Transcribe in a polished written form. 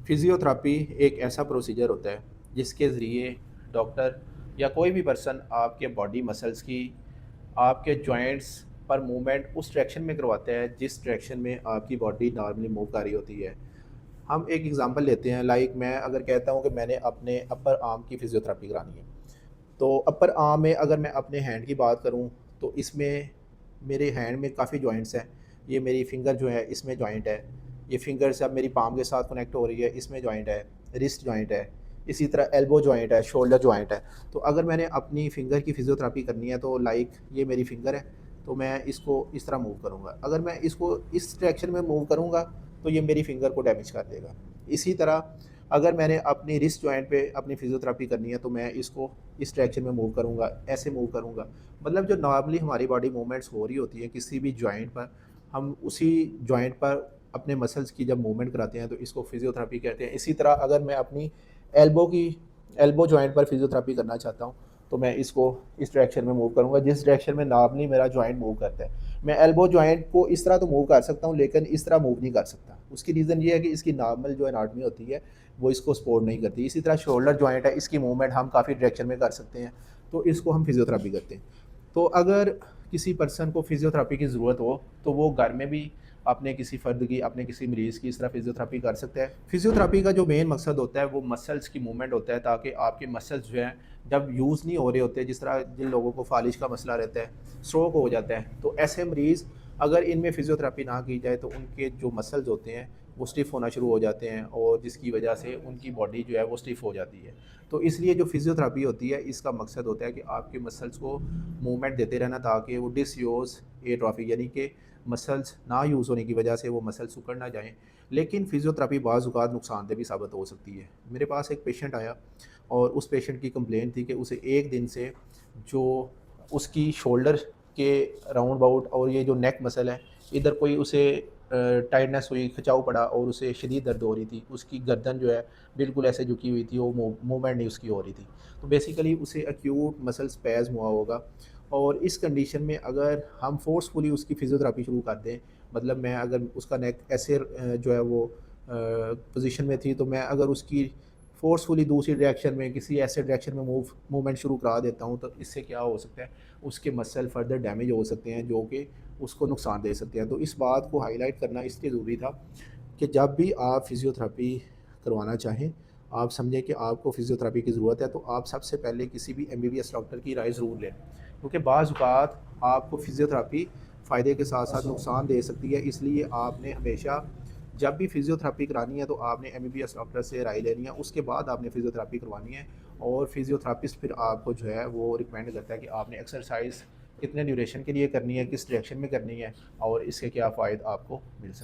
Physiotherapy एक ऐसा procedure होता है जिसके ज़रिए डॉक्टर या कोई भी पर्सन आपके बॉडी मसल्स की, आपके जॉइंट्स पर मूवमेंट उस डायरेक्शन में करवाता है जिस डायरेक्शन में आपकी बॉडी नॉर्मली मूव कर रही होती है। हम एक एग्ज़ाम्पल लेते हैं, लाइक मैं अगर कहता हूँ कि मैंने अपने अपर आर्म की फिज़ियोथेरेपी करानी है, तो अपर आर्म में अगर मैं अपने हैंड की बात करूँ तो इसमें मेरे हैंड में काफ़ी जॉइंट्स हैं। ये मेरी फिंगर जो है इसमें जॉइंट है, ये फिंगर से अब मेरी पाम के साथ कनेक्ट हो रही है, इसमें जॉइंट है, रिस्ट जॉइंट है, इसी तरह एल्बो जॉइंट है, शोल्डर जॉइंट है। तो अगर मैंने अपनी फिंगर की फिज़ियोथेरेपी करनी है तो लाइक ये मेरी फिंगर है, तो मैं इसको इस तरह मूव करूँगा। अगर मैं इसको इस डायरेक्शन में मूव करूँगा तो ये मेरी फिंगर को डैमेज कर देगा। इसी तरह अगर मैंने अपनी रिस्ट जॉइंट पे अपनी फिज़ियोथेरेपी करनी है तो मैं इसको इस डायरेक्शन में मूव करूँगा, ऐसे मूव करूँगा। मतलब जो नॉर्मली हमारी बॉडी मूवमेंट्स हो रही होती है किसी भी जॉइंट पर, हम उसी जॉइंट पर अपने मसल्स की जब मूवमेंट कराते हैं तो इसको फिज़ियोथेरेपी कहते हैं। इसी तरह अगर मैं अपनी एल्बो की एल्बो जॉइंट पर फिज़ियोथेरेपी करना चाहता हूँ तो मैं इसको इस डायरेक्शन में मूव करूँगा जिस डायरेक्शन में नॉर्मली मेरा जॉइंट मूव करता है। मैं एल्बो जॉइंट को इस तरह तो मूव कर सकता हूँ लेकिन इस तरह मूव नहीं कर सकता। उसकी रीज़न ये है कि इसकी नॉर्मल जो एनाटॉमी होती है वो इसको सपोर्ट नहीं करती। इसी तरह शोल्डर जॉइंट है, इसकी मूवमेंट हम काफ़ी डायरेक्शन में कर सकते हैं, तो इसको हम फिज़ियोथेरेपी करते हैं। तो अगर किसी पर्सन को फिज़ियोथेरेपी की ज़रूरत हो तो वो घर में भी अपने किसी फ़र्द की, अपने किसी मरीज़ की इस तरह फिज़ियोथेरेपी कर सकता है। फिज़ियोथेरेपी का जो मेन मकसद होता है वो मसल्स की मूवमेंट होता है, ताकि आपके मसल्स जो हैं जब यूज़ नहीं हो रहे होते, जिस तरह जिन लोगों को फ़ालिज का मसला रहता है, स्ट्रोक हो जाता है, तो ऐसे मरीज़ अगर इनमें फ़िज़ियोथेरेपी ना की जाए तो उनके जो मसल्स होते हैं वो स्टिफ़ होना शुरू हो जाते हैं और जिसकी वजह से उनकी बॉडी जो है वो स्टिफ़ हो जाती है। तो इसलिए जो फ़िज़ियोथेरेपी होती है इसका मकसद होता है कि आपके मसल्स को मूवमेंट देते रहना, ताकि वो डिसयूज़ एट्रोफी यानी कि मसल्स ना यूज़ होने की वजह से वो मसल्स सिकुड़ ना जाएँ। लेकिन फ़िज़ियोथेरेपी बाज़ औक़ात नुकसानदेह भी साबित हो सकती है। मेरे पास एक पेशेंट आया और उस पेशेंट की कंप्लेंट थी कि उसे 1 दिन से जो उसकी शोल्डर के राउंड अबाउट और ये जो नेक मसल है, इधर कोई उसे टाइटनेस हुई, खिंचाव पड़ा और उसे शदीद दर्द हो रही थी। उसकी गर्दन जो है बिल्कुल ऐसे झुकी हुई थी, वो मूवमेंट नहीं उसकी हो रही थी। तो बेसिकली उसे एक्यूट मसल स्पैज़म हुआ होगा और इस कंडीशन में अगर हम फ़ोर्सफुली उसकी फ़िज़ियोथेरेपी शुरू कर दें, मतलब मैं अगर उसका नेक ऐसे जो है वो पोज़ीशन में थी, तो मैं अगर उसकी फ़ोर्सफुली दूसरी डायरेक्शन में किसी ऐसे डायरेक्शन में मूवमेंट शुरू करा देता हूँ, तो इससे क्या हो सकता है, उसके मसल फर्दर डैमेज हो सकते हैं जो कि उसको नुकसान दे सकते हैं। तो इस बात को हाईलाइट करना इसलिए ज़रूरी था कि जब भी आप फ़िज़ियोथेरेपी करवाना चाहें, आप समझें कि आपको फ़िज़ियोथेरेपी की ज़रूरत है, तो आप सबसे पहले किसी भी एमबीबीएस डॉक्टर की राय ज़रूर लें। क्योंकि बाज़ औक़ात आपको फ़िज़ियोथेरेपी फ़ायदे के साथ-साथ नुकसान दे सकती है, इसलिए आपने हमेशा जब भी फ़िज़ियोथेरेपी करानी है तो आपने एमबीबीएस डॉक्टर से राय लेनी है, उसके बाद आपने फ़िज़ियोथेरेपी करवानी है। और फ़िज़ियोथेरेपिस्ट फिर आपको जो है वो रिकमेंड करता है कि आपने एक्सरसाइज़ कितने ड्यूरेशन के लिए करनी है, किस डायरेक्शन में करनी है और इसके क्या फ़ायदे आपको मिल सकते हैं।